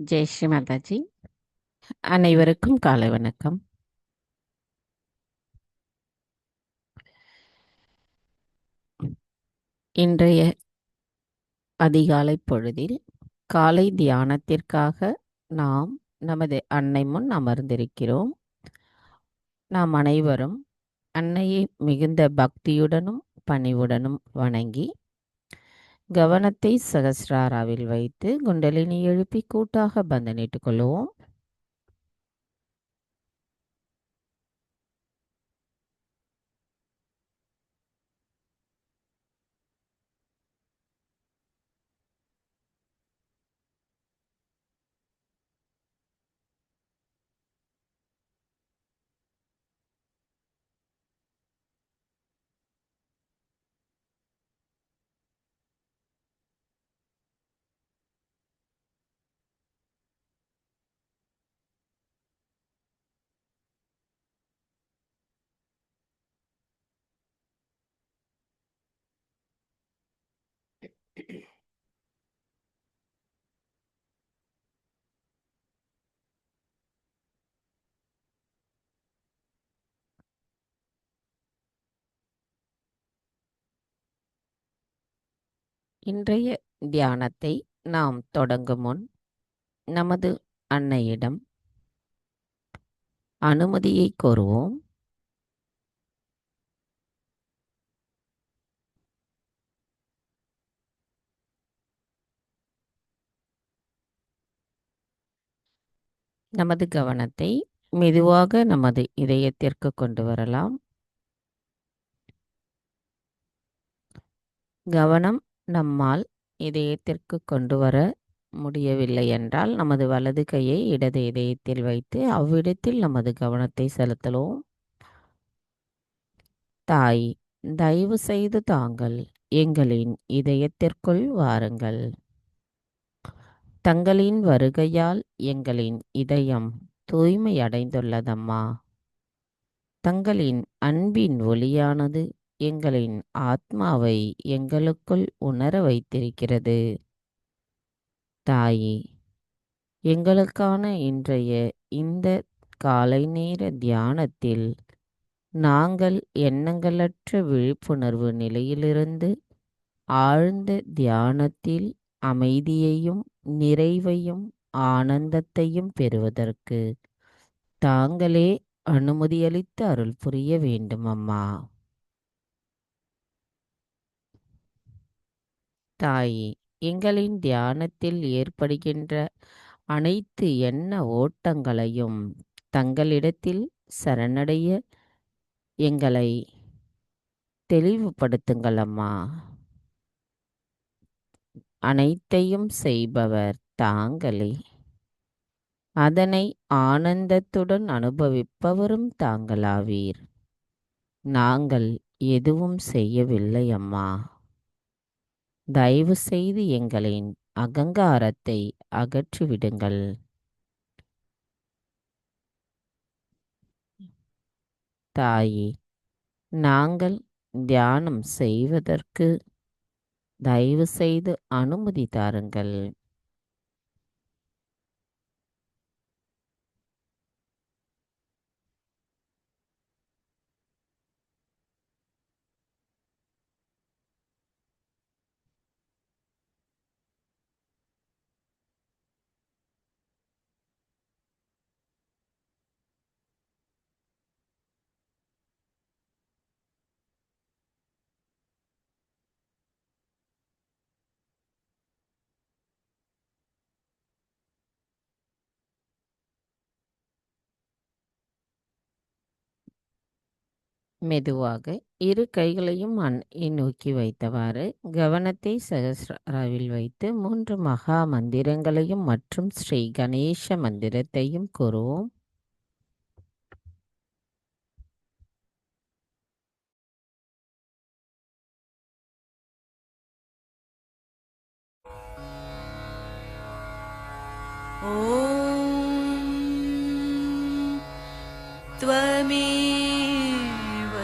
ஜெய் ஸ்ரீ மாதாஜி. அனைவருக்கும் காலை வணக்கம். இன்றைய அதிகாலை பொழுதில் காலை தியானத்திற்காக நாம் நமது அன்னை முன் அமர்ந்திருக்கிறோம். நாம் அனைவரும் அன்னையை மிகுந்த பக்தியுடனும் பணிவுடனும் வணங்கி கவனத்தை சகஸ்ராராவில் வைத்து குண்டலினி எழுப்பி கூட்டாக பந்தனிட்டுக் கொள்வோம். இன்றைய தியானத்தை நாம் தொடங்கும் முன் நமது அன்னையிடம் அனுமதியை கோருவோம். நமது கவனத்தை மெதுவாக நமது இதயத்திற்கு கொண்டு வரலாம். கவனம் நம்மால் இதயத்திற்கு கொண்டு வர முடியவில்லை என்றால் நமது வலது கையை இடது இதயத்தில் வைத்து அவ்விடத்தில் நமது கவனத்தை செலுத்தலாம். தாய், தயவு செய்து தாங்கள் எங்களின் இதயத்திற்குள் வாருங்கள். தங்களின் வருகையால் எங்களின் இதயம் தூய்மையடைந்துள்ளதம்மா. தங்களின் அன்பின் ஒளியானது எங்களின் ஆத்மாவை எங்களுக்குள் உணர வைத்திருக்கிறது. தாயே, எங்களுக்கான இன்றைய இந்த காலை நேர தியானத்தில் நாங்கள் எண்ணங்களற்ற விழிப்புணர்வு நிலையிலிருந்து ஆழ்ந்த தியானத்தில் அமைதியையும் நிறைவையும் ஆனந்தத்தையும் பெறுவதற்கு தாங்களே அனுமதியளித்து அருள் புரிய வேண்டும் அம்மா. தாயே, எங்களின் தியானத்தில் ஏற்படுகின்ற அனைத்து எண்ண ஓட்டங்களையும் தங்களிடத்தில் சரணடைய எங்களை தெளிவுபடுத்துங்கள் அம்மா. அனைத்தையும் செய்பவர் தாங்களே, அதனை ஆனந்தத்துடன் அனுபவிப்பவரும் தாங்களாவீர். நாங்கள் எதுவும் செய்யவில்லை அம்மா. தயவு செய்து எங்களின் அகங்காரத்தை அகற்றிவிடுங்கள். தாயே, நாங்கள் தியானம் செய்வதற்கு தயவு செய்து அனுமதி தாருங்கள். மெதுவாக இரு கைகளையும் அன்னை நோக்கி வைத்தவாறு கவனத்தை சகஸ்ராவில் வைத்து 3 மகா மந்திரங்களையும் மற்றும் ஸ்ரீ கணேச மந்திரத்தையும் கூறுவோம். त्वमेव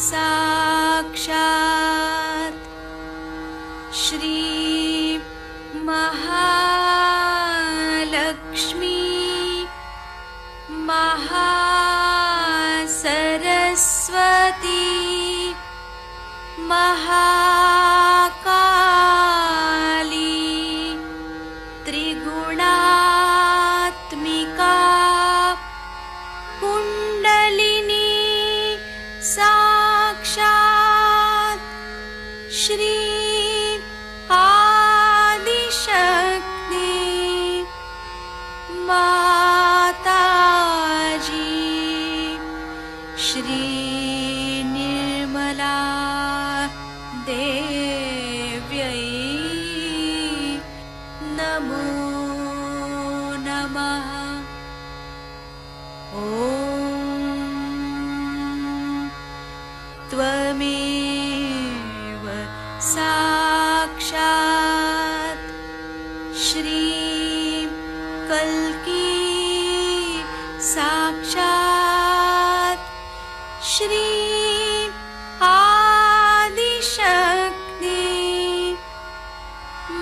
साक्षात् श्री महालक्ष्मी महाकाली त्रिगुणात्मिका कुण्डलिनी साक्षात् श्री आदिशक्ति माताजी श्री निर्मला देव्यै नमो नमः। ॐ त्वमेव साक्षात् श्री कल्की साक्षात् श्री आदिशक्ति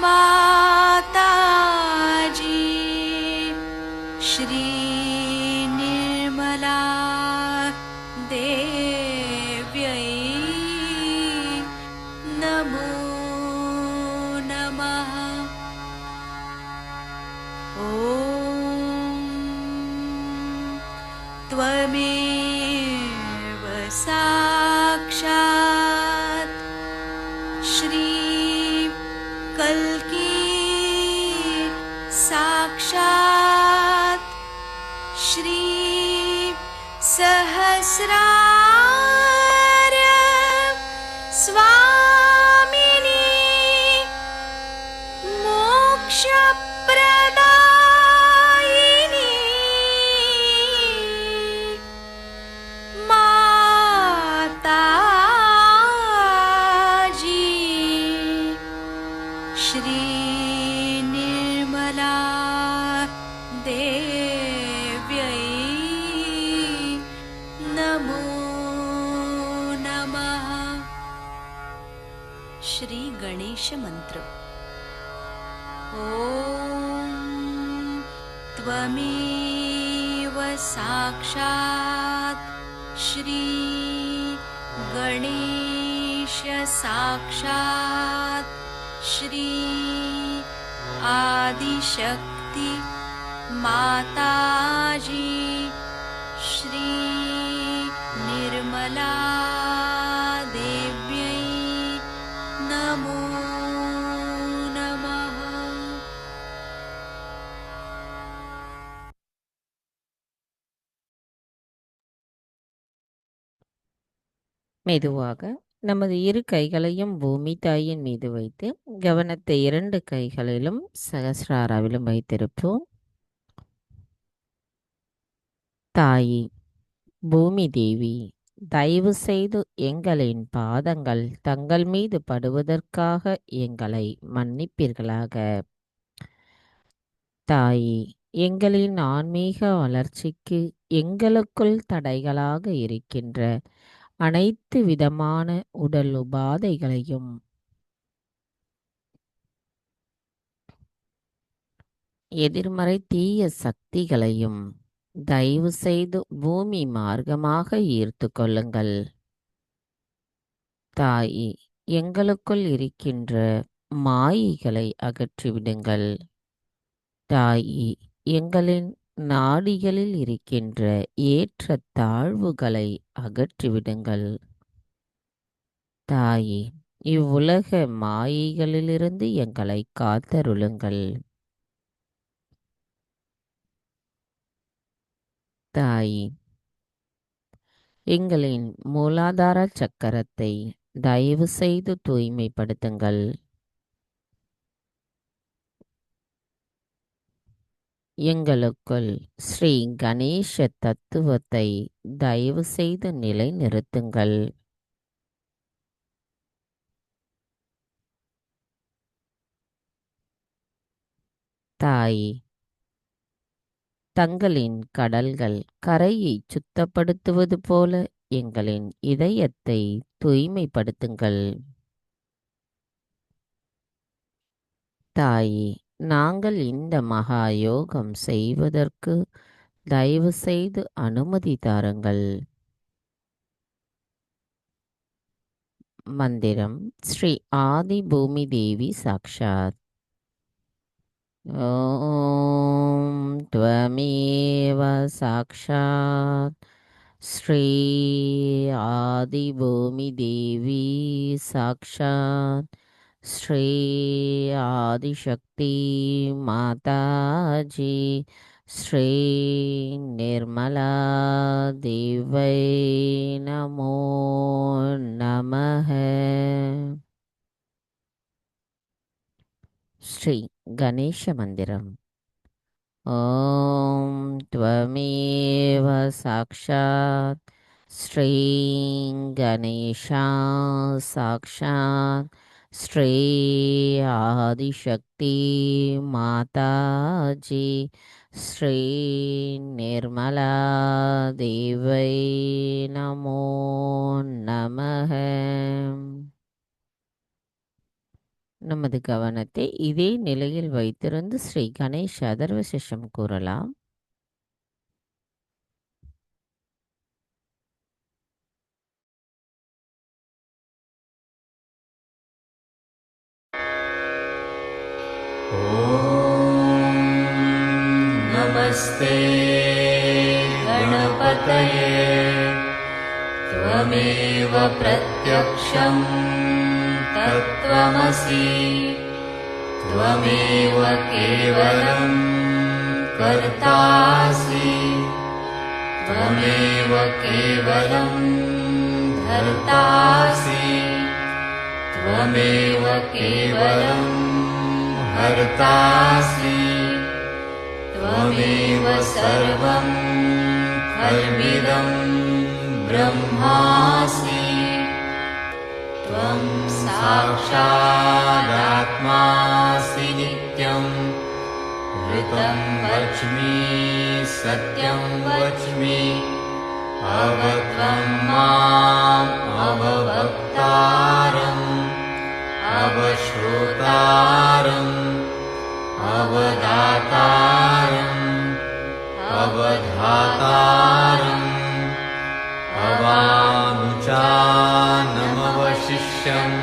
माताजी श्री निर्मला देव्यै नमो नमः। ॐ त्वमेव साक्षात् श्री कल्की साक्षात् श्री सहस्रार स्वामिनी मोक्षप्रदायिनी माताजी श्री निर्मला देव्यै नमो नमः। श्री गणेश मंत्र। ॐ त्वमेव साक्षात् श्री गणेश साक्षात् श्री आदिशक्ति माताजी श्री निर्मला देव्यै नमो नमः। மெதுவாக நமது இரு கைகளையும் பூமி தாயின் மீது வைத்து கவனத்தை 2 கைகளிலும் சகஸ்ராராவிலும் வைத்திருப்போம். தாயி பூமி தேவி, தயவு செய்து எங்களின் பாதங்கள் தங்கள் மீது படுவதற்காக எங்களை மன்னிப்பீர்களாக. தாயி, எங்களின் ஆன்மீக வளர்ச்சிக்கு எங்களுக்குள் தடைகளாக இருக்கின்ற அனைத்து விதமான உடல் உபாதைகளையும் எதிர்மறை தீய சக்திகளையும் தயவு செய்து பூமி மார்க்கமாக ஈர்த்து கொள்ளுங்கள். தாயி, எங்களுக்குள் இருக்கின்ற மாயைகளை அகற்றிவிடுங்கள். தாயி, எங்களின் நாடிகளில் இருக்கின்ற ஏற்ற தாழ்வுகளை அகற்றிவிடுங்கள். தாயி, இவ்வுலக மாயைகளிலிருந்து எங்களை காத்தருளுங்கள். தாயி, எங்களின் மூலாதார சக்கரத்தை தயவு செய்து தூய்மைப்படுத்துங்கள். எங்களுக்குள் ஸ்ரீ கணேச தத்துவத்தை தயவு செய்து நிலைநிறுத்துங்கள். தாய், தங்களின் கடல்கள் கரையை சுத்தப்படுத்துவது போல எங்களின் இதயத்தை தூய்மைப்படுத்துங்கள். தாயே, நாங்கள் இந்த மகா யோகம் செய்வதற்கு தயவு செய்து அனுமதி தாருங்கள். மந்திரம் ஸ்ரீ ஆதி பூமி தேவி சாக்ஷாத். ஓம் த்வமேவ சாக்ஷாத் ஸ்ரீ ஆதி பூமி தேவி சாக்ஷாத் ஸ்ரீ ஆதிசக்தி மாதாஜி ஸ்ரீ நிர்மலா தேவை நமோ நமः. ஸ்ரீ கணேச மந்திரம். ஓம் த்வமேவ சாக்ஷாத் ஸ்ரீ கணேஷா சாக்ஷாத் ஸ்ரீ ஆதிசக்தி மாதாஜி ஸ்ரீ நிர்மலா தேவை நமோ நமः. நமது கவனத்தை இதே நிலையில் வைத்திருந்து ஸ்ரீ கணேஷ் அதர்வ சிஷம் கூறலாம். नमस्ते गणपतये त्वमेव प्रत्यक्षं तत्त्वमसि त्वमेव केवलं कर्तासि त्वमेव केवलं धर्तासि त्वमेव केवलं हर्तासि त्वमेव सर्वं खल्विदं ब्रह्मासि त्वं साक्षादात्मासि नित्यं ऋतं वच्मि सत्यं वच्मि अवत्वं माम् अववक्तारम् अवश्रोतारम् अवदातारम् अवधातारम् अवानुचानमवशिष्यम्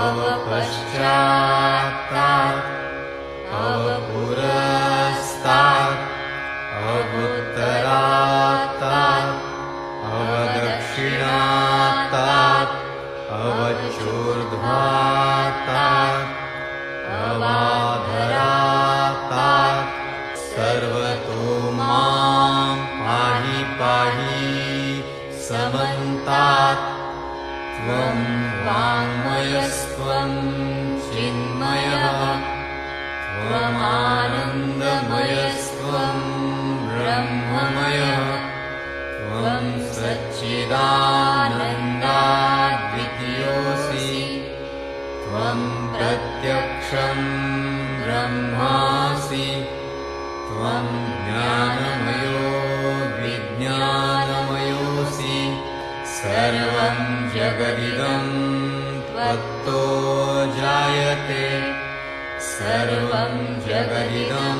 अवपश्चात्तात् अवपुरस्तात् अवुत्तरात्तात् अवदक्षिणात्तात् अवचूर्ध्वात्तात् अवाधरात्तात् सर्वतो मां पाहि पाहि समन्तात् त्वं वाङ्मयस्त्वं चिन्मयः त्वमानन्दमयस्त्वं ब्रह्ममयः त्वं सच्चिदानन्दाद्वितीयोऽसि त्वं प्रत्यक्षं ब्रह्मासि त्वं ज्ञानमयो विज्ञानमयोऽसि सर्वं जगदिदं त्वत्तो जायते सर्वं जगदिदं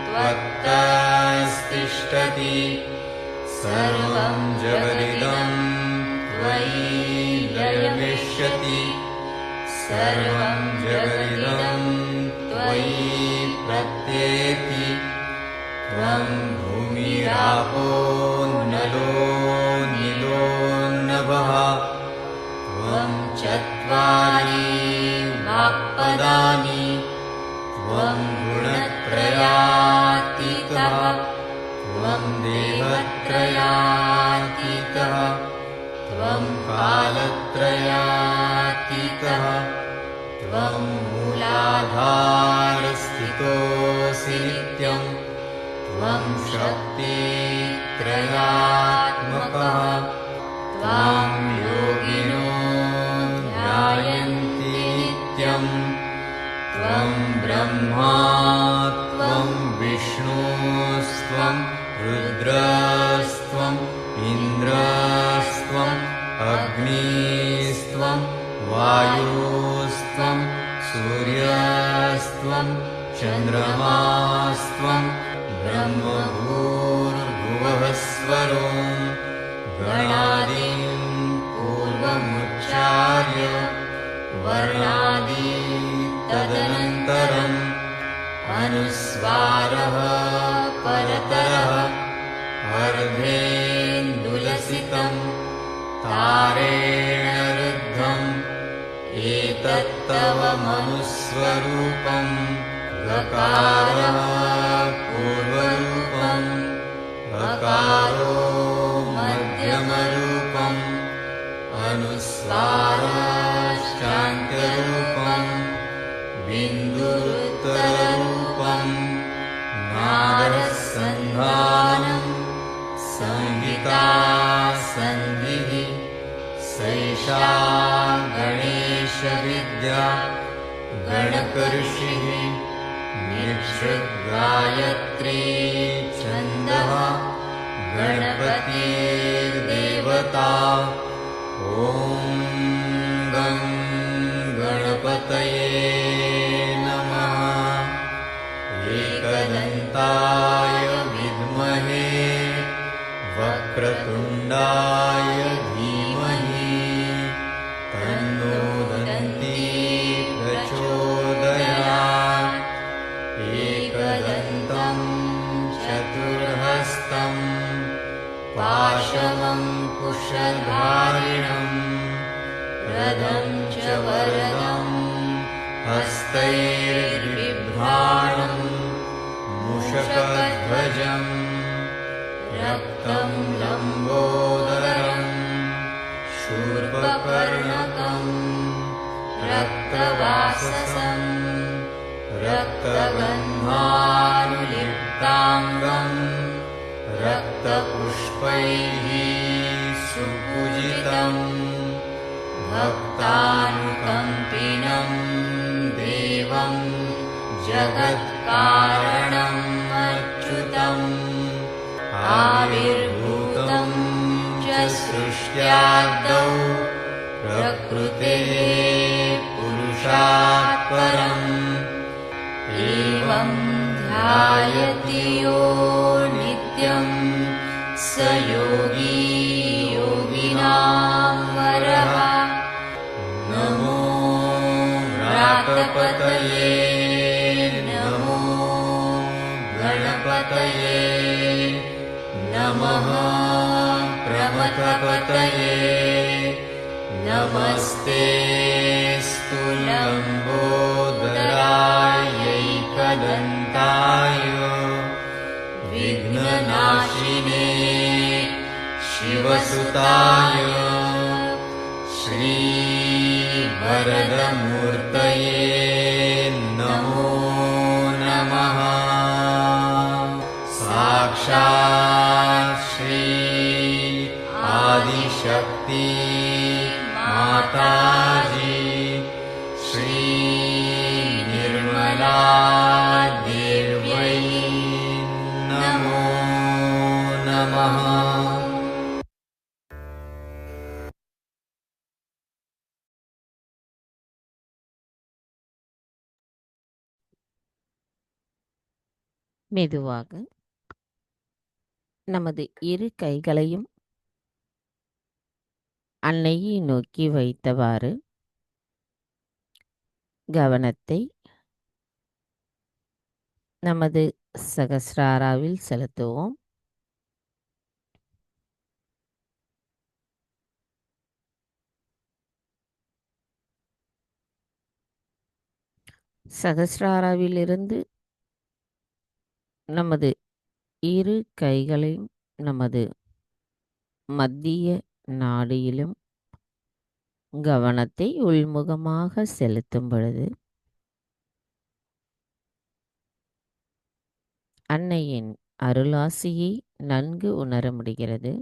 त्वत्तस्तिष्ठति सर्वं जगदिदं त्वयि लयमिष्यति सर्वं जगदिदं त्वयि प्रत्येति त्वं भूमिरापो नलो नीलो नभः त्वं चत्वारि वाक्पदानि त्वं गुणत्रयातीतः त्वं देहत्रयातीतः त्वं कालत्रयातीतः त्वं मूलाधारस्थितोऽसि नित्यं त्वं शक्तित्रयात्मकः त्वां योगिनो ध्यायन्ति नित्यं त्वं ब्रह्मा त्वं विष्णुस्त्वं रुद्रस्त्वम् इन्द्रस्त्वम् अग्निस्त्वं वायुस्त्वं सूर्यस्त्वं चन्द्रमास्त्वं ब्रह्मभूर्भुवः स्वरो गणादिं पूर्वमुच्यते अनुस्वारः परतरः अर्धेन्दुलसितं तारेण रुद्धम् एतत्तव मनुस्वरूपं गकारः पूर्वरूपम् अकारो मध्यमरूपम् अनुस्वाराश्चान्त्यरूपम् बिन्दुरुत्तररूपम् नादसन्धानम् संहिता सन्धिः सैषा गणेशविद्या गणकऋषिः निःसृद्गायत्री छन्दः गणपतिर्देवता ॐ गं गणपतये नमः एकदन्ताय विद्महे वक्रतुण्डाय धीमहि तन्नो दन्ती प्रचोदयात् एकदन्तं चतुर्हस्तं पाशमङ्कुशधारिणं रथं च वरदं हस्तैर्बिभ्राणं मूषकध्वजम् रक्तं लम्बोदरं शूर्पकर्णकं रक्तवाससं रक्तगन्धानुलिप्ताङ्गं रक्तपुष्पैः सुपूजितं भक्तानुकम्पिनं देवं जगत्कारणम् अच्युतम् आविर्भूतं च सृष्ट्यादौ प्रकृतेः पुरुषात् परम् एवं ध्यायति यो नित्यं स योगी योगिनां वरः नमो व्रातपतये नमो गणपतये नमः प्रमथपतये नमस्तेऽस्तु लम्बोदरायैकदन्ताय विघ्ननाशिने शिवसुताय श्रीवरदमूर्तये नमो नमः साक्षात् श्री आदिशक्ति माताजी श्री निर्मला देव्यै नमो नमः। மெதுவாக நமது இரு கைகளையும் அன்னையை நோக்கி வைத்தவாறு கவனத்தை நமது சகஸ்ராராவில் செலுத்துவோம். சகஸ்ராராவிலிருந்து நமது இரு கைகளையும் நமது மத்திய நாடியிலும் கவனத்தை உள்முகமாக செலுத்தும் பொழுது அன்னையின் அருளாசியை நன்கு உணர முடிகிறது.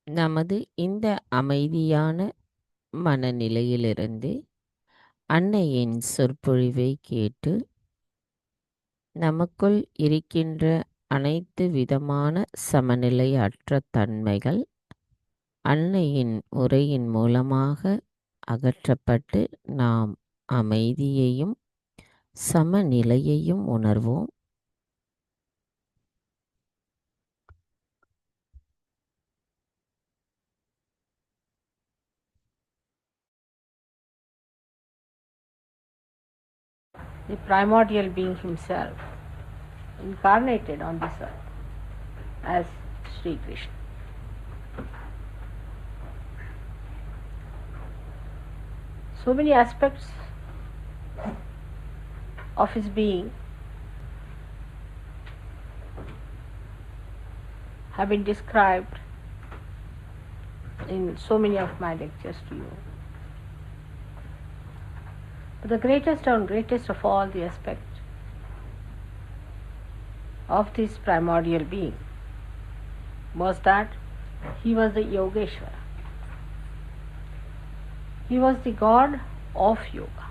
நமது இந்த அமைதியான மனநிலையிலிருந்து அன்னையின் சொற்பொழிவை கேட்டு நமக்குள் இருக்கின்ற அனைத்து விதமான சமநிலையற்ற தன்மைகள் அன்னையின் உரையின் மூலமாக அகற்றப்பட்டு நாம் அமைதியையும் சமநிலையையும் உணர்வோம். The primordial being himself incarnated on this earth as Sri Krishna. So many aspects of his being have been described in so many of my lectures to you. But the greatest and greatest of all the aspects of this primordial being was that he was the Yogeshwara. He was the god of yoga,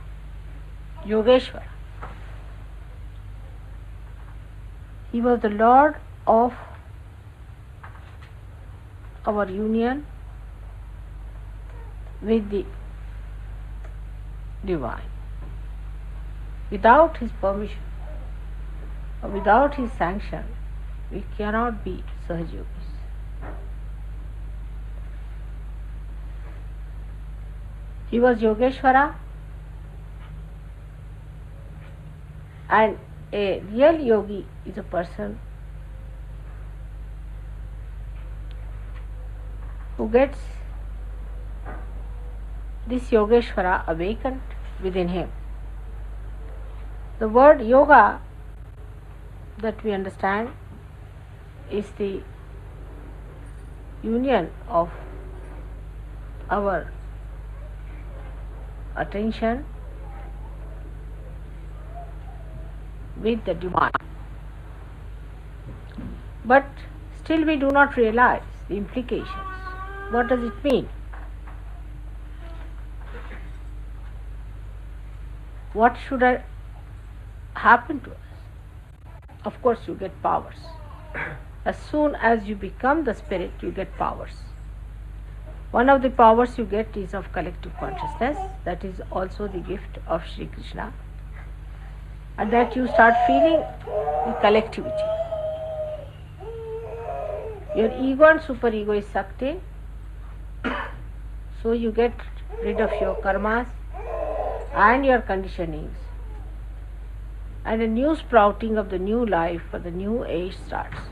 Yogeshwara. He was the Lord of our union with the divine. Without his permission or without his sanction, we cannot be Sahajogis. He was Yogeshwara, and a real yogi is a person who gets this Yogeshwara awakened within him. The word yoga that we understand is the union of our attention with the divine. But still we do not realize the implications. What does it mean? What should happen to us? Of course, you get powers. As soon as you become the spirit, you get powers. One of the powers you get is of collective consciousness. That is also the gift of Sri Krishna. And that you start feeling the collectivity. Your ego and superego is sucked in. So you get rid of your karmas and your conditionings. And a new sprouting of the new life for the new age starts.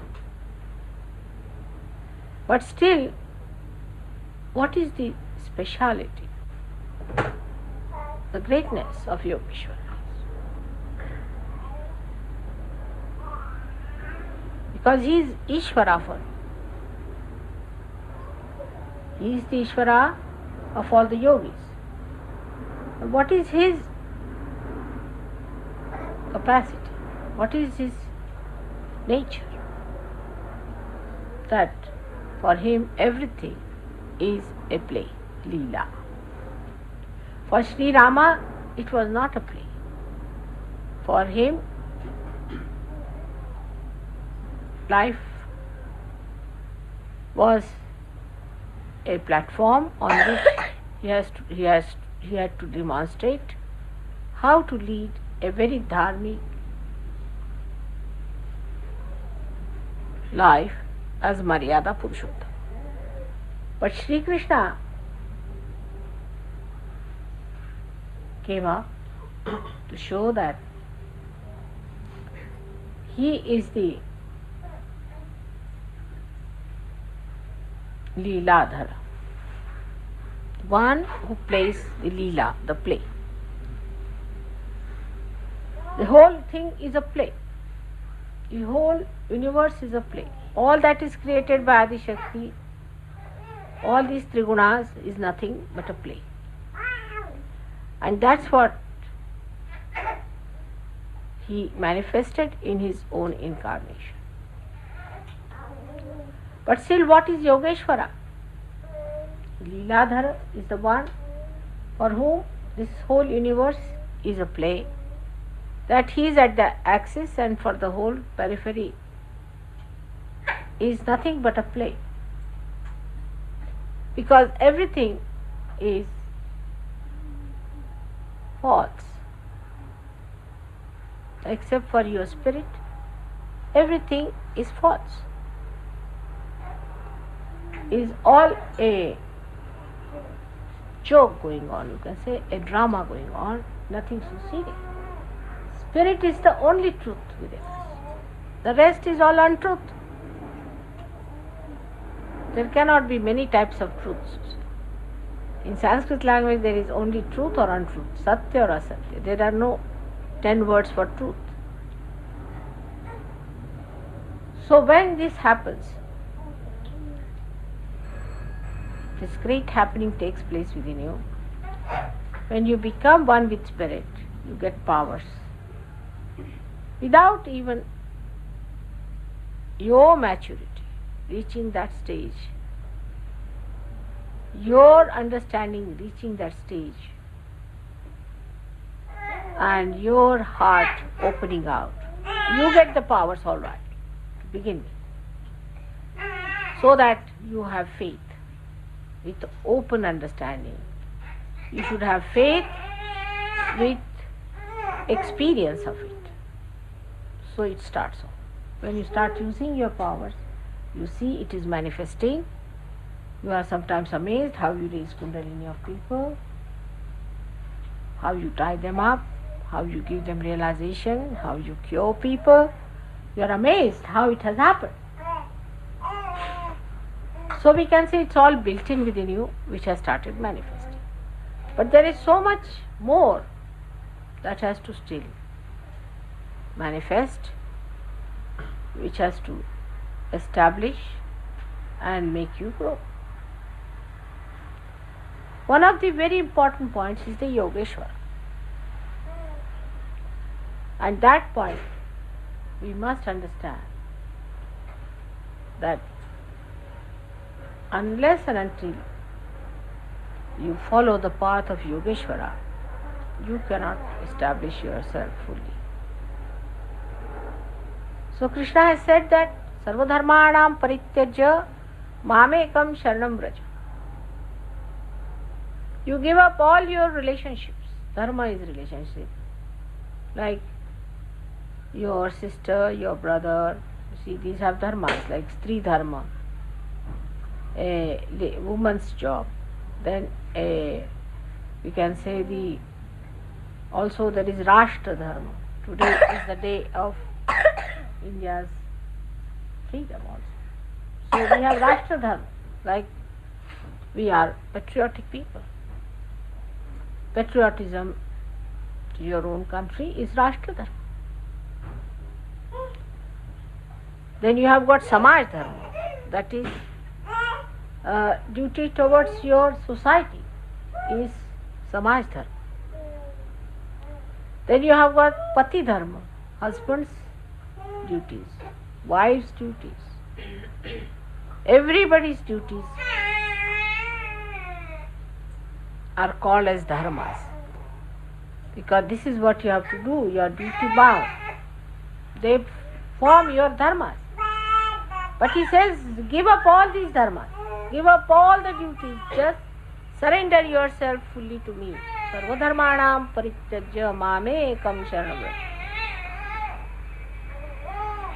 But still, what is the speciality, the greatness of Yogeshwara? Because he is Ishvara for you. He is the Ishvara of all the yogis. And what is his capacity? What is his nature? That for him everything is a play, Leela. For Sri Rama, it was not a play. For him, life was a platform on which he had to demonstrate how to lead a very dharmic life as Maryada Purushottama. But Sri Krishna came up to show that he is the Leeladhara, one who plays the Leela, the play. The whole thing is a play. The whole universe is a play. All that is created by Adi Shakti, all these Trigunas is nothing but a play. And that's what he manifested in his own incarnation. But still, what is Yogeshwara? Leeladhara is the one for whom this whole universe is a play, that he is at the axis and for the whole periphery is nothing but a play, because everything is false except for your spirit. Everything is false, is all a joke going on, you can say a drama going on, nothing so serious. Spirit is the only truth within us. The rest is all untruth. There cannot be many types of truths. In Sanskrit language there is only truth or untruth, satya or asatya. There are no 10 words for truth. So when this happens, this great happening takes place within you. When you become one with spirit, you get powers. Without even your maturity reaching that stage, your understanding reaching that stage, and your heart opening out, you get the powers all right to begin with, so that you have faith with open understanding. You should have faith with experience of it. So it starts off. When you start using your powers, you see it is manifesting. You are sometimes amazed how you raise Kundalini of people, how you tie them up, how you give them realization, how you cure people. You are amazed how it has happened. So we can say it's all built in within you, which has started manifesting. But there is so much more that has to still manifest, which has to establish and make you grow. One of the very important points is the Yogeshwara. And that point we must understand, that unless and until you follow the path of Yogeshwara, you cannot establish yourself fully. So Krishna has said that Sarvadharmanam Parityajya Mamekam Sharanam Vraja. You give up all your relationships. Dharma is relationship. Like your sister, your brother. You see, these have dharmas, like Stri Dharma, a woman's job. Then we can say also there is Rashtra Dharma. Today is the day of India's freedom also. So we have Rashtra Dharma, like we are patriotic people. Patriotism to your own country is Rashtra Dharma. Then you have got Samaj Dharma, that is duty towards your society is Samaj Dharma. Then you have got Pati Dharma, husband's duties, wife's duties, everybody's duties are called as dharmas, because this is what you have to do, your duty bound. They form your dharmas. But he says, give up all these dharmas, give up all the duties, just surrender yourself fully to me. Sarvadharmanam Parityajya Mamekam Sharanam Vraja.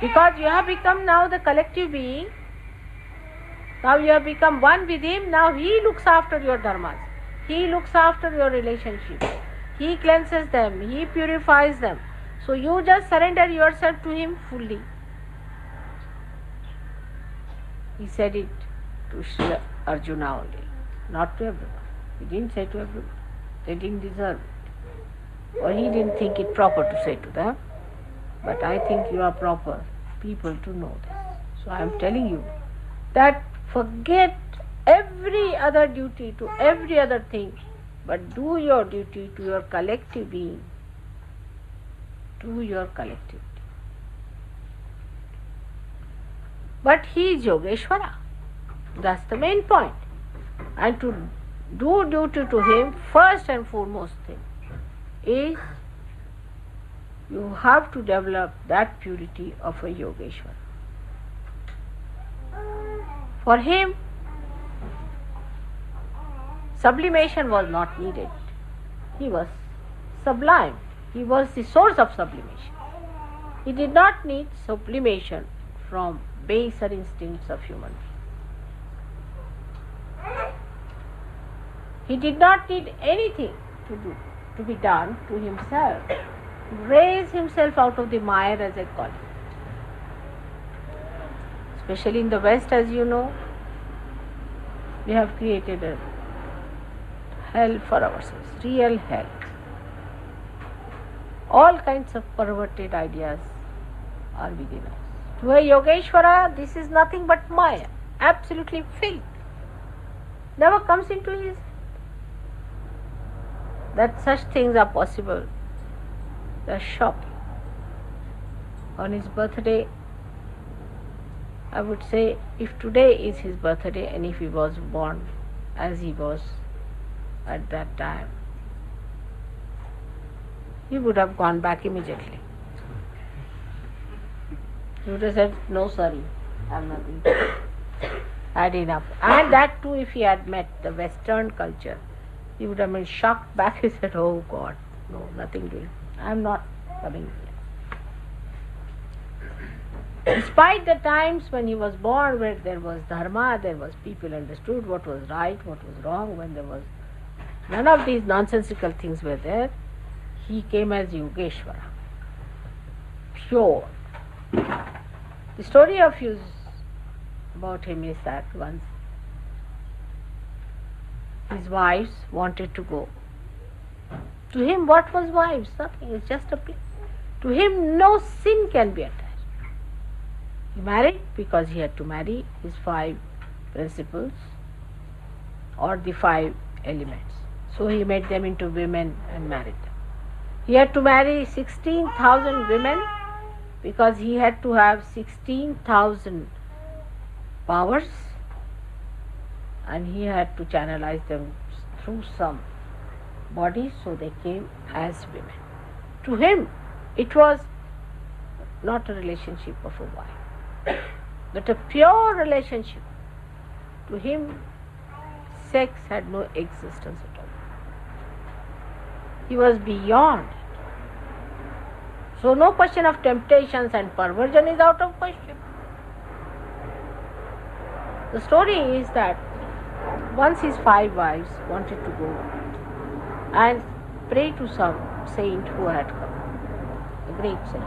Because you have become now the collective being, now you have become one with him, now he looks after your dharmas, he looks after your relationships, he cleanses them, he purifies them. So you just surrender yourself to him fully. He said it to Sri Arjuna only, not to everyone. He didn't say to everyone. They didn't deserve it. Or he didn't think it proper to say to them. But I think you are proper people to know this. So I am telling you that forget every other duty to every other thing, but do your duty to your collective being, to your collectivity. But he is Yogeshwara. That's the main point. And to do duty to him, first and foremost thing is you have to develop that purity of a Yogeshwara. For him, sublimation was not needed. He was sublime. He was the source of sublimation. He did not need sublimation from baser instincts of human beings. He did not need anything to be done to himself, to raise himself out of the mire, as I call it. Especially in the West, as you know, we have created a hell for ourselves, real hell. All kinds of perverted ideas are within us. To a Yogeshwara, this is nothing but Maya, absolutely filth. Never comes into his that such things are possible. They are shocking. On his birthday, I would say, if today is his birthday and if he was born as he was at that time, he would have gone back immediately. He would have said, no sorry, I am nothing. Had enough. And that too, if he had met the Western culture, he would have been shocked back. He said, oh God, no, nothing doing. I am not coming here. Despite the times when he was born, where there was dharma, there was people understood what was right, what was wrong, when there was none of these nonsensical things were there, he came as Yogeshwara, pure. The story of his about him is that once his wives wanted to go. To him, what was wives? Nothing, it's just a place. To him, no sin can be attached. He married because he had to marry his 5 principles or the 5 elements. So he made them into women and married them. He had to marry 16,000 women because he had to have 16,000 powers, and he had to channelize them through some bodies, so they came as women. To him, it was not a relationship of a wife, but a pure relationship. To him, sex had no existence at all. He was beyond it. So no question of temptations and perversion is out of question. The story is that once his 5 wives wanted to go and pray to some saint who had come, a great saint,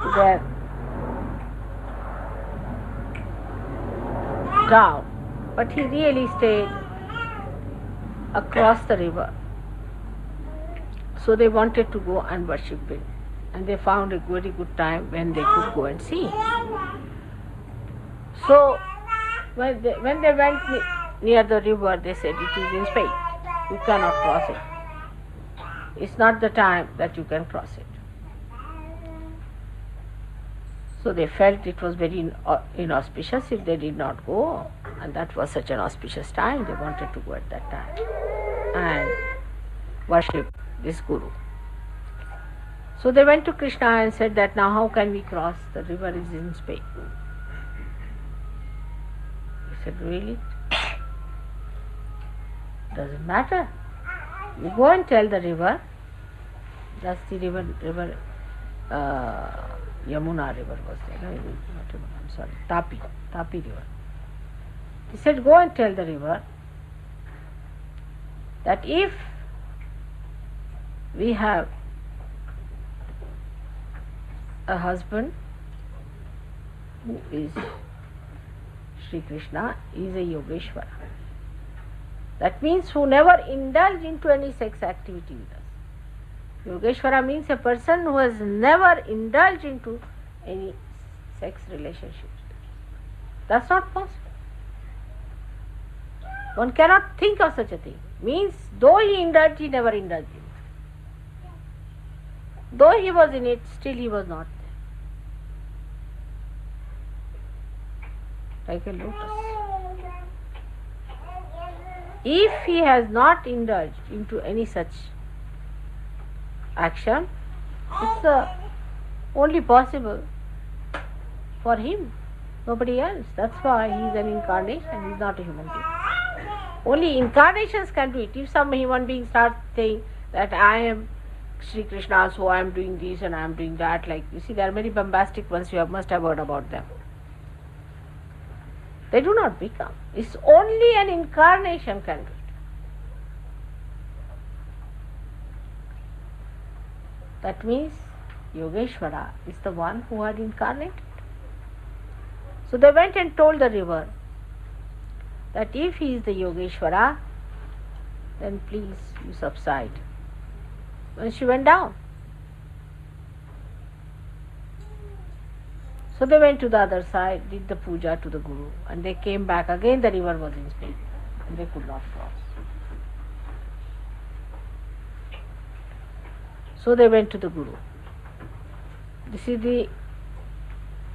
to their town, but he really stayed across the river. So they wanted to go and worship him, and they found a very good time when they could go and see him. So when they went near the river, they said, it is in Spain, you cannot cross it. It's not the time that you can cross it. So they felt it was very inauspicious if they did not go, and that was such an auspicious time. They wanted to go at that time and worship this Guru. So they went to Krishna and said that now how can we cross? The river is in Spain. He said, really? Doesn't matter. You go and tell the river. That's the river Yamuna river was there. No, not Yamuna, I'm sorry, Tapi river. He said, go and tell the river that if we have a husband who is Sri Krishna, is a Yogeshwara. That means who never indulge into any sex activity with us. Yogeshwara means a person who has never indulged into any sex relationships. That's not possible. One cannot think of such a thing. Means though he indulged, he never indulged in it. Though he was in it, still he was not there. Like a lotus. If he has not indulged into any such action, it's only possible for him, nobody else. That's why he is an incarnation, he is not a human being. Only incarnations can do it. If some human being starts saying that I am Sri Krishna, so I am doing this and I am doing that, like you see, there are many bombastic ones, must have heard about them. They do not become. It's only an incarnation can do it. That means Yogeshwara is the one who had incarnated. So they went and told the river that if he is the Yogeshwara, then please you subside. And she went down. So they went to the other side, did the puja to the Guru, and they came back. Again the river was in speed and they could not cross. So they went to the Guru. This is the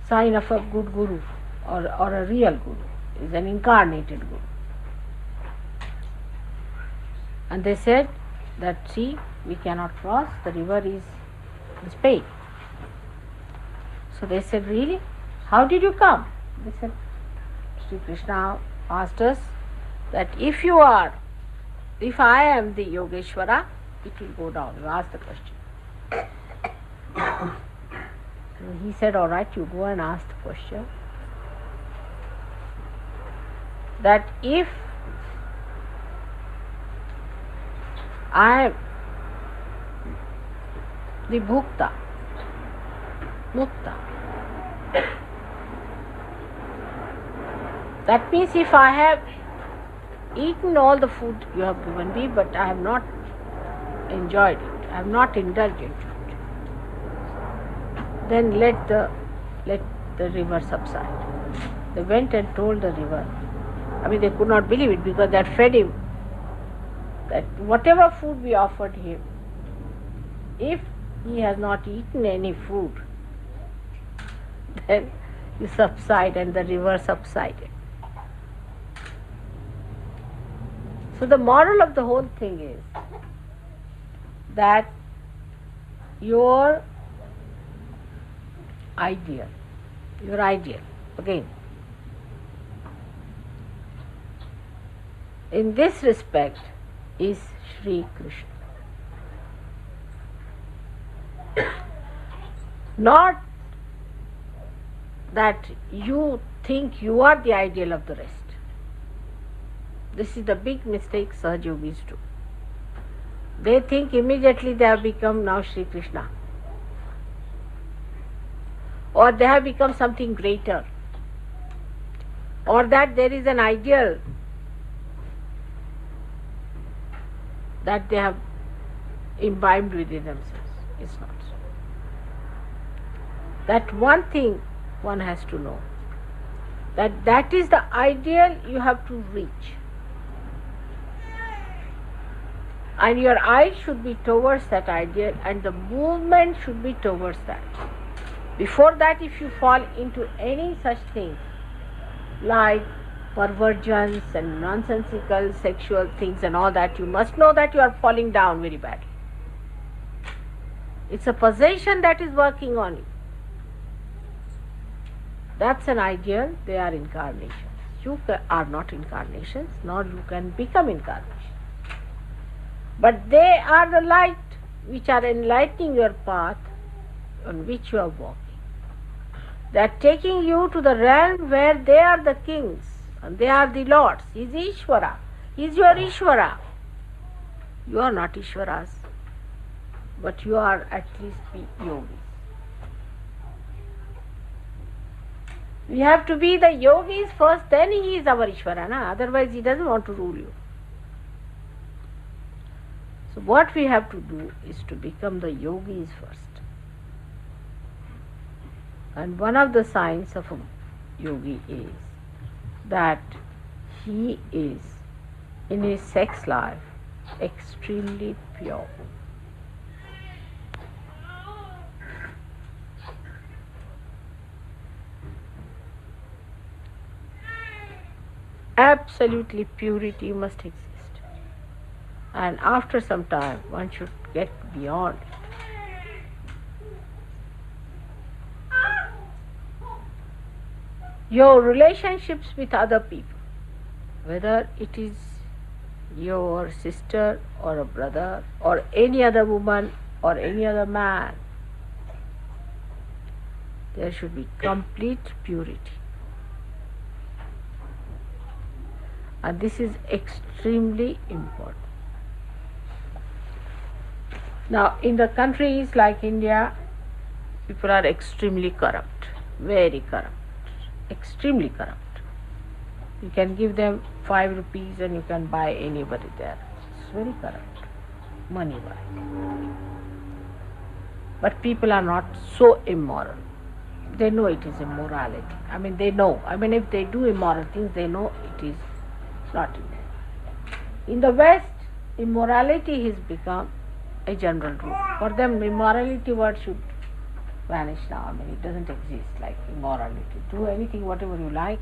sign of a good Guru or a real Guru, is an incarnated Guru. And they said that, see, we cannot cross, the river is in speed. So they said, really? How did you come? They said, Sri Krishna asked us that if I am the Yogeshwara, it will go down. You ask the question. And he said, all right, you go and ask the question. That if I am the Bhukta, Mukta, that means if I have eaten all the food you have given me, but I have not enjoyed it, I have not indulged into it, then let the river subside. They went and told the river. I mean, they could not believe it because that fed him. That whatever food we offered him, if he has not eaten any food, then you subside, and the river subsided. So the moral of the whole thing is that your ideal, again, in this respect is Sri Krishna. Not that you think you are the ideal of the rest. This is the big mistake Sahaja Yogis do. They think immediately they have become now Sri Krishna, or they have become something greater, or that there is an ideal that they have imbibed within themselves. It's not so. That one thing one has to know, that is the ideal you have to reach, and your eye should be towards that ideal, and the movement should be towards that. Before that, if you fall into any such thing like perversions and nonsensical sexual things and all that, you must know that you are falling down very badly. It's a possession that is working on you. That's an ideal. They are incarnations. You are not incarnations, nor you can become incarnations. But they are the light which are enlightening your path on which you are walking. They are taking you to the realm where they are the kings and they are the lords. He is Ishvara. He is your Ishvara. You are not Ishvaras, but you are at least the yogis. We have to be the yogis first, then he is our Ishvara. Na? Otherwise he doesn't want to rule you. So what we have to do is to become the yogis first. And one of the signs of a yogi is that he is in his sex life extremely pure. Absolutely purity must exist. and after some time one should get beyond it. Your relationships with other people, whether it is your sister or a brother or any other woman or any other man, there should be complete purity. And this is extremely important. Now, in the countries like India, people are extremely corrupt, very corrupt, extremely corrupt. You can give them 5 rupees and you can buy anybody there. It's very corrupt, money-wise. But people are not so immoral. They know it is immorality. They know. If they do immoral things, they know it is not immoral. In the West, immorality has become a general rule. For them, immorality word should vanish now. It doesn't exist like immorality. Do anything, whatever you like.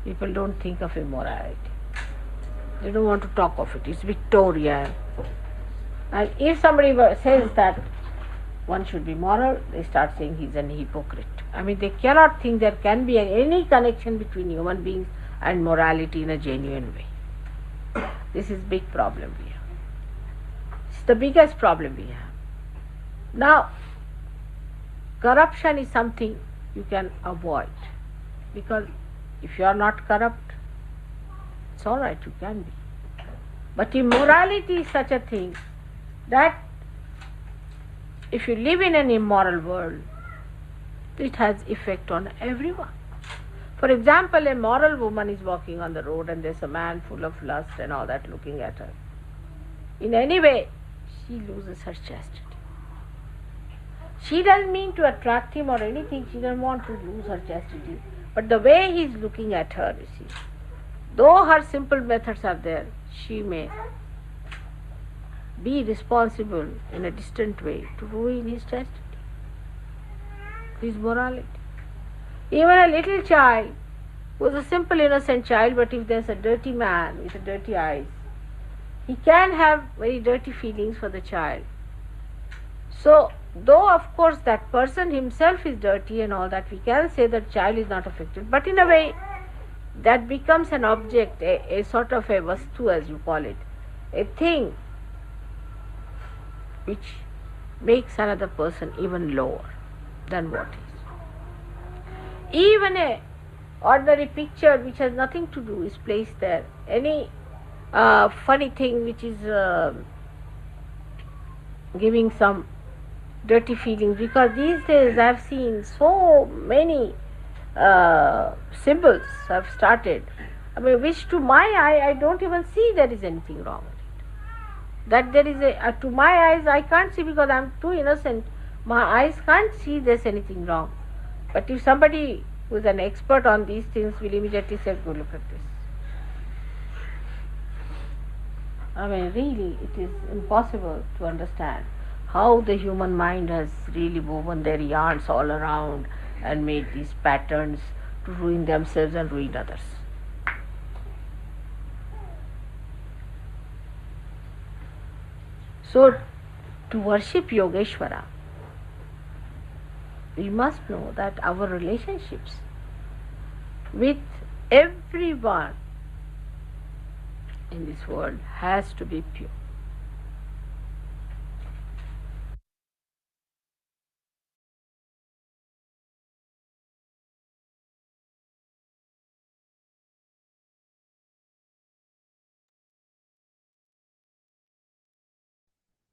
People don't think of immorality. They don't want to talk of it. It's Victorian. And if somebody says that one should be moral, they start saying he's an hypocrite. They cannot think there can be any connection between human beings and morality in a genuine way. This is big problem we have. It's the biggest problem we have. Now, corruption is something you can avoid, because if you are not corrupt, it's all right, you can be. But immorality is such a thing that if you live in an immoral world, it has effect on everyone. For example, a moral woman is walking on the road and there's a man full of lust and all that looking at her. In any way, she loses her chastity. She doesn't mean to attract him or anything, she doesn't want to lose her chastity. But the way he is looking at her, you see, though her simple methods are there, she may be responsible in a distant way to ruin his chastity, his morality. Even a little child who is a simple innocent child, but if there's a dirty man with dirty eyes, he can have very dirty feelings for the child. So, though of course that person himself is dirty and all that, we can say that child is not affected, but in a way that becomes an object, a sort of a vastu, as you call it, a thing which makes another person even lower than what is. Even a ordinary picture which has nothing to do is placed there. Any funny thing which is giving some dirty feelings, because these days I have seen so many symbols have started, which to my eye I don't even see there is anything wrong with it. That there is to my eyes I can't see, because I am too innocent. My eyes can't see there's anything wrong. But if somebody who is an expert on these things will immediately say, go look at this. Really, it is impossible to understand how the human mind has really woven their yarns all around and made these patterns to ruin themselves and ruin others. So, to worship Yogeshwara, we must know that our relationships with everyone in this world has to be pure.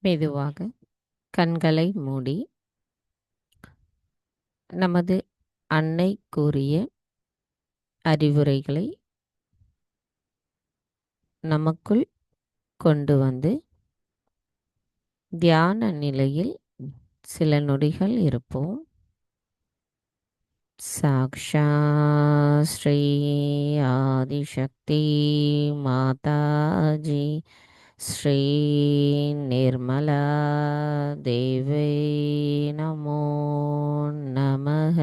மெதுவாக கண்களை மூடி நமது அன்னை கூறிய அறிவுரைகளை நமக்குள் கொண்டு வந்து தியான நிலையில் சில நொடிகள் இருப்போம். சாக்ஷா ஸ்ரீ ஆதிசக்தி மாதாஜி ஸ்ரீ நிர்மலா தேவை நமோ நமः.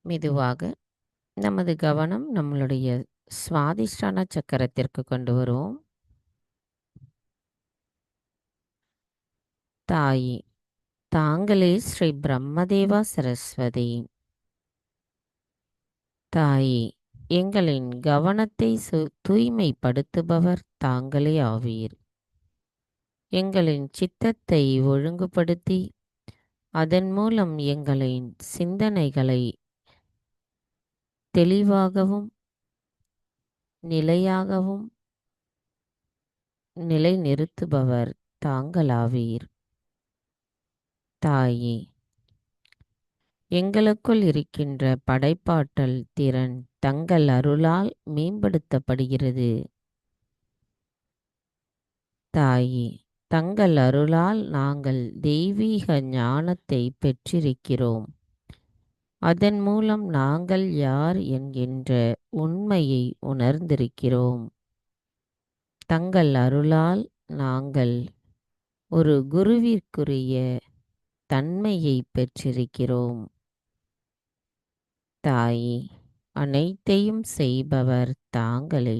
மெதுவாக நமது கவனம் நம்மளுடைய சுவாதிஷ்டான சக்கரத்திற்கு கொண்டு வருவோம். தாயே, தாங்களே ஸ்ரீ பிரம்மதேவா சரஸ்வதி. தாயே, எங்களின் கவனத்தை தூய்மைப்படுத்துபவர் தாங்களே ஆவீர். எங்களின் சித்தத்தை ஒழுங்குபடுத்தி அதன் மூலம் எங்களின் சிந்தனைகளை தெளிவாகவும் நிலையாகவும் நிலைநிறுத்துபவர் தாங்களாவீர். தாயே, எங்களுக்குள் இருக்கின்ற படைப்பாற்றல் திறன் தங்கள் அருளால் மேம்படுத்தப்படுகிறது. தாயே, தங்கள் அருளால் நாங்கள் தெய்வீக ஞானத்தை பெற்றிருக்கிறோம். அதன் மூலம் நாங்கள் யார் என்கின்ற உண்மையை உணர்ந்திருக்கிறோம். தங்கள் அருளால் நாங்கள் ஒரு குருவிற்குரிய தன்மையை பெற்றிருக்கிறோம். தாயே, அனைத்தையும் செய்பவர் தாங்களே.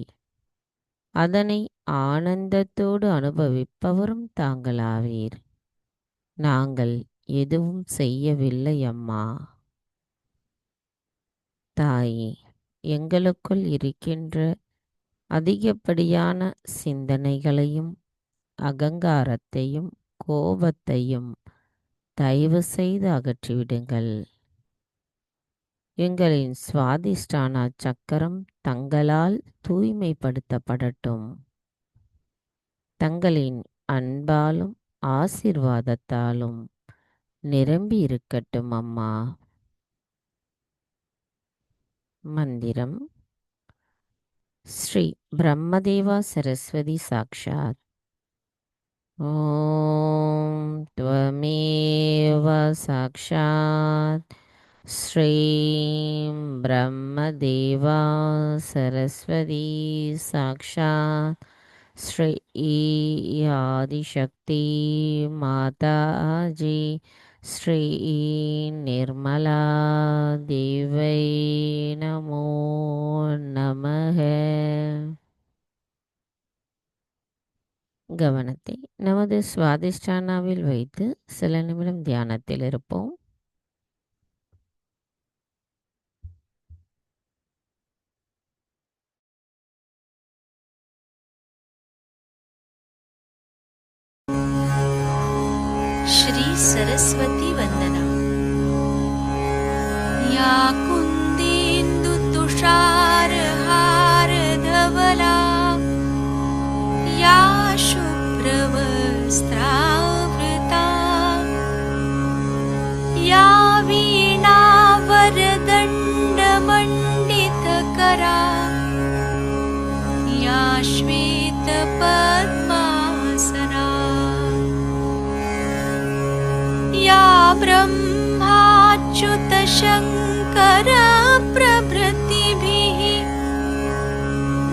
அதனை ஆனந்தத்தோடு அனுபவிப்பவரும் தாங்களாவீர். நாங்கள் எதுவும் செய்யவில்லை அம்மா. தாயே, எங்களுக்குள் இருக்கின்ற அதிகப்படியான சிந்தனைகளையும் அகங்காரத்தையும் கோபத்தையும் தயவு செய்து அகற்றிவிடுங்கள். எங்களின் சுவாதிஷ்டான சக்கரம் தங்களால் தூய்மைப்படுத்தப்படட்டும். தங்களின் அன்பாலும் ஆசீர்வாதத்தாலும் நிரம்பி இருக்கட்டும் அம்மா. மந்திரம். ஸ்ரீ பிரம்மதேவா சரஸ்வதி சாக்ஷாத். ஓம் த்வமேவ சாக்ஷாத் ஸ்ரீம் பிரம்மதேவா சரஸ்வதி சாக்ஷாத் ஸ்ரீ ஆதிசக்தி மாதாஜி ஸ்ரீ நிர்மலா தேவை நமோ நமக. கவனத்தை நமது சுவாதிஷ்டானாவில் வைத்து சில நிமிடம் தியானத்தில் இருப்போம். श्री सरस्वती वंदना। या कुन्देन्दु तुषार हार धवला या शुभ्रवस्त्रावृता या वीणा वरदण्डमण्डितकरा या श्वेतपद्मासना या ब्रह्माच्युतशङ्कर प्रभृतिभिः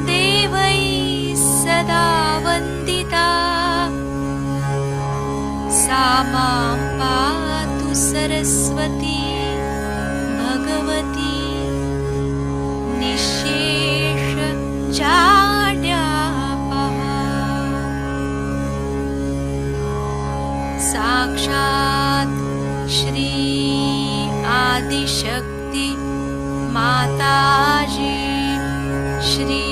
देवैः सदा वन्दिता सा मां पातु सरस्वती भगवती निःशेषजाड्यापहा। साक्षात् श्री आदिशक्ति माताजी श्री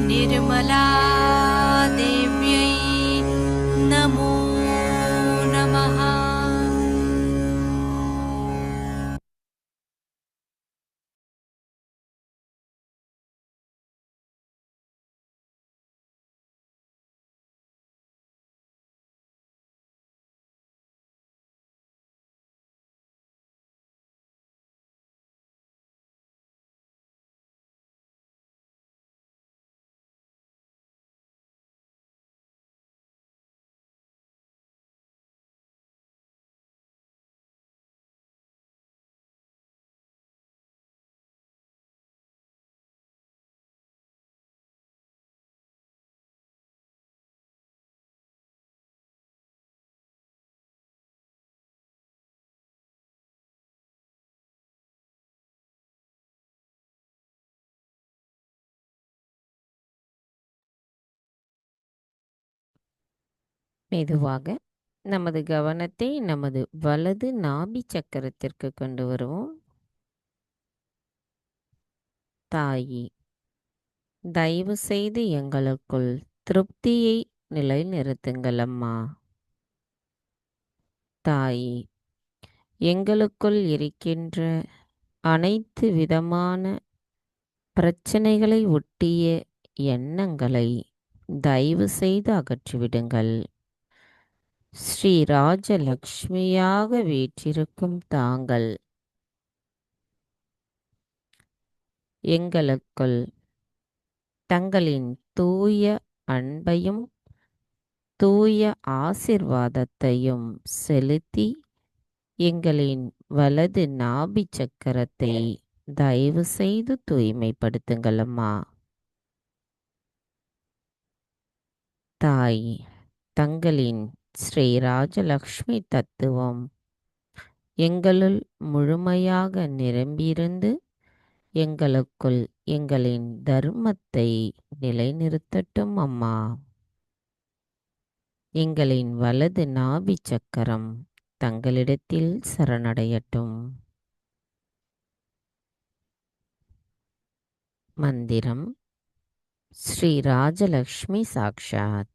निर्मला देव्यै नमो नमः। மெதுவாக நமது கவனத்தை நமது வலது நாபி சக்கரத்திற்கு கொண்டு வருவோம். தாயி, தயவு செய்து எங்களுக்குள் திருப்தியை நிலைநிறுத்துங்கள் அம்மா. தாயி, எங்களுக்குள் இருக்கின்ற அனைத்து விதமான பிரச்சனைகளை ஒட்டிய எண்ணங்களை தயவு செய்து அகற்றிவிடுங்கள். ஸ்ரீ ராஜலக்ஷ்மியாக வீற்றிருக்கும் தாங்கள் எங்களுக்குள் தங்களின் தூய அன்பையும் தூய ஆசிர்வாதத்தையும் செலுத்தி எங்களின் வலது நாபி சக்கரத்தை தயவு செய்து தூய்மைப்படுத்துங்கள் அம்மா. தாய், தங்களின் ஸ்ரீ ராஜலக்ஷ்மி தத்துவம் எங்களுள் முழுமையாக நிரம்பியிருந்து எங்களுக்குள் எங்களின் தர்மத்தை நிலைநிறுத்தட்டும் அம்மா. எங்களின் வலது நாபி சக்கரம் தங்களிடத்தில் சரணடையட்டும். மந்திரம் ஸ்ரீ ராஜலக்ஷ்மி சாக்ஷாத்.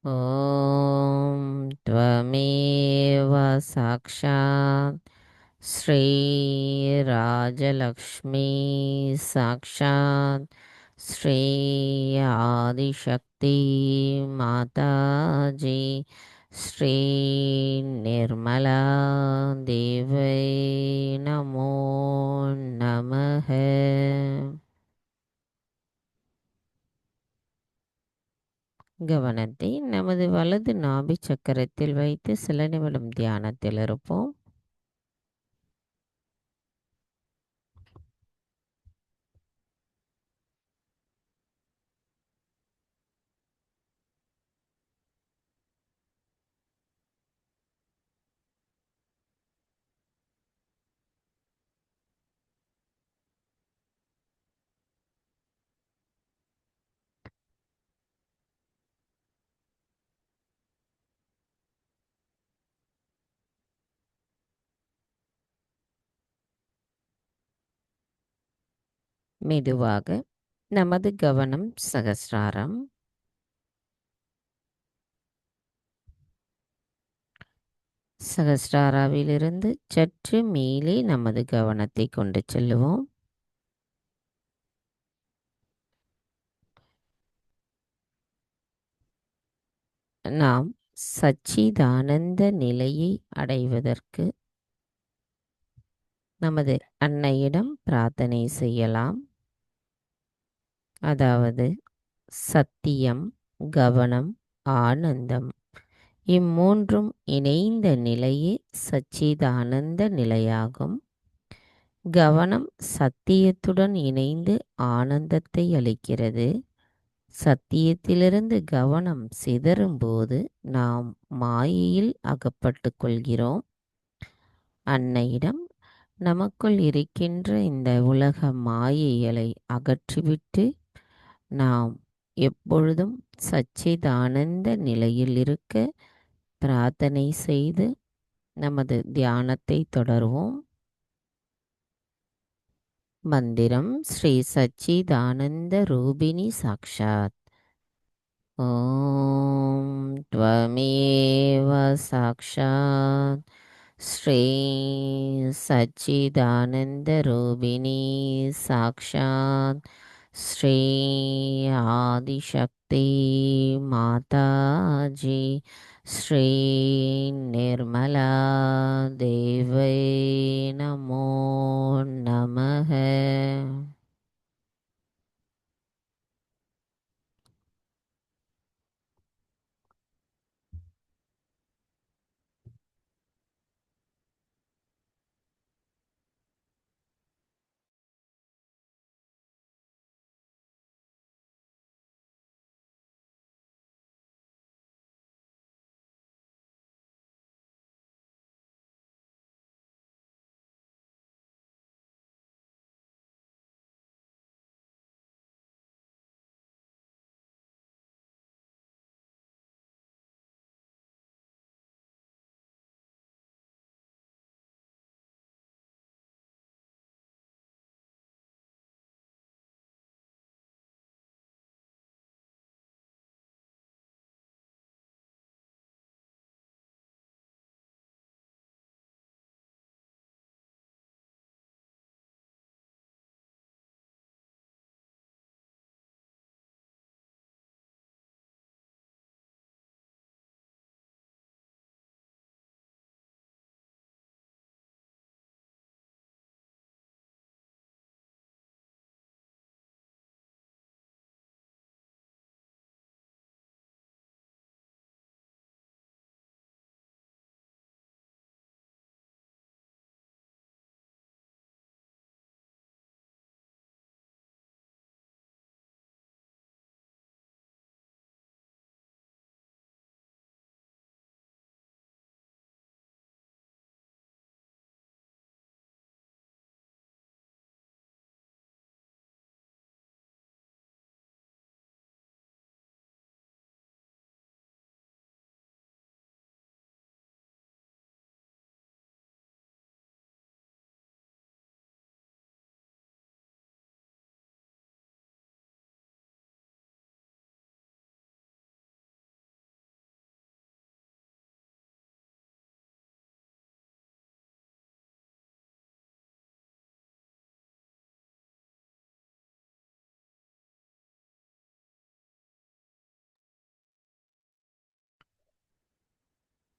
ஓம் த்வமேவ சாக்ஷாத் ஸ்ரீ ராஜலக்ஷ்மி சாக்ஷாத் ஸ்ரீ ஆதிசக்தி மாதாஜி ஸ்ரீ நிர்மலா தேவை நமோ நமஹ. கவனத்தை நமது வலது நாபி சக்கரத்தில் வைத்து சில நிமிடம் தியானத்தில் இருப்போம். மெதுவாக நமது கவனம் சகஸ்ராரம். சகஸ்ராராவிலிருந்து சற்று மேலே நமது கவனத்தை கொண்டு செல்லுவோம். நாம் சச்சிதானந்த நிலையை அடைவதற்கு நமது அன்னையிடம் பிரார்த்தனை செய்யலாம். அதாவது சத்தியம், கவனம், ஆனந்தம் இம்மூன்றும் இணைந்த நிலையே சச்சிதானந்த நிலையாகும். கவனம் சத்தியத்துடன் இணைந்து ஆனந்தத்தை அளிக்கிறது. சத்தியத்திலிருந்து கவனம் சிதறும்போது நாம் மாயையில் அகப்பட்டு கொள்கிறோம். அன்னையிடம் நமக்குள் இருக்கின்ற இந்த உலக மாயைகளை அகற்றிவிட்டு நாம் எப்பொழுதும் சச்சிதானந்த நிலையில் இருக்க பிரார்த்தனை செய்து நமது தியானத்தை தொடர்வோம். மந்திரம் ஸ்ரீ சச்சிதானந்த ரூபிணி சாக்ஷாத். ஓம் த்வமேவ சாக்ஷாத் ஸ்ரீ சச்சிதானந்த ரூபிணி சாக்ஷாத் ஸ்ரீ ஆதிசக்தி மாதாஜி ஸ்ரீ நிர்மலா தேவை நமோ நமஹ.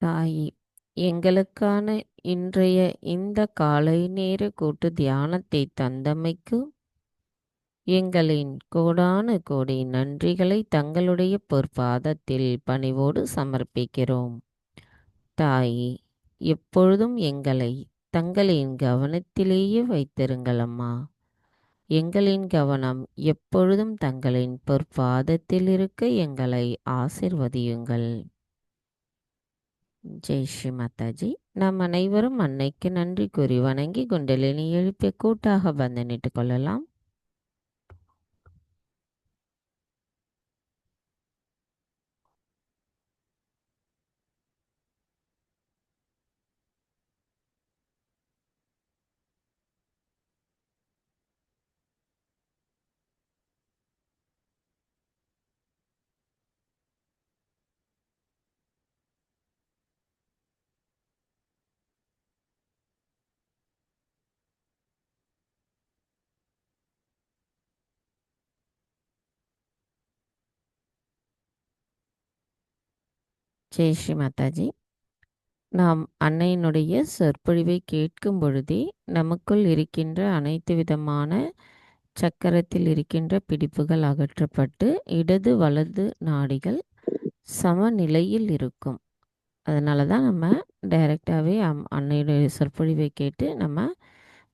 தாயே, எங்களுக்கான இன்றைய இந்த காலை நேர கூட்டு தியானத்தை தந்தமைக்கு எங்களின் கோடான கோடி நன்றிகளை தங்களுடைய பொற்பாதத்தில் பணிவோடு சமர்ப்பிக்கிறோம். தாயே, எப்பொழுதும் எங்களை தங்களின் கவனத்திலேயே வைத்திருங்கள் அம்மா. எங்களின் கவனம் எப்பொழுதும் தங்களின் பொற்பாதத்தில் இருக்க எங்களை ஆசிர்வதியுங்கள். ஜெய் ஸ்ரீ மாதாஜி. நாம் அனைவரும் அன்னைக்கு நன்றி கூறி வணங்கி குண்டலினி எழுப்பி கூட்டாக பந்தனிட்டுக் கொள்ளலாம். ஜெய் ஸ்ரீ மாதாஜி. நாம் அன்னையினுடைய சொற்பொழிவை கேட்கும் பொழுதே நமக்குள் இருக்கின்ற அனைத்து விதமான சக்கரத்தில் இருக்கின்ற பிடிப்புகள் அகற்றப்பட்டு இடது வலது நாடிகள் சமநிலையில் இருக்கும். அதனால தான் நம்ம டைரெக்டாகவே அன்னையுடைய சொற்பொழிவை கேட்டு நம்ம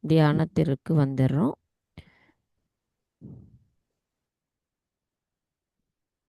தியானத்திற்கு வந்துடுறோம்.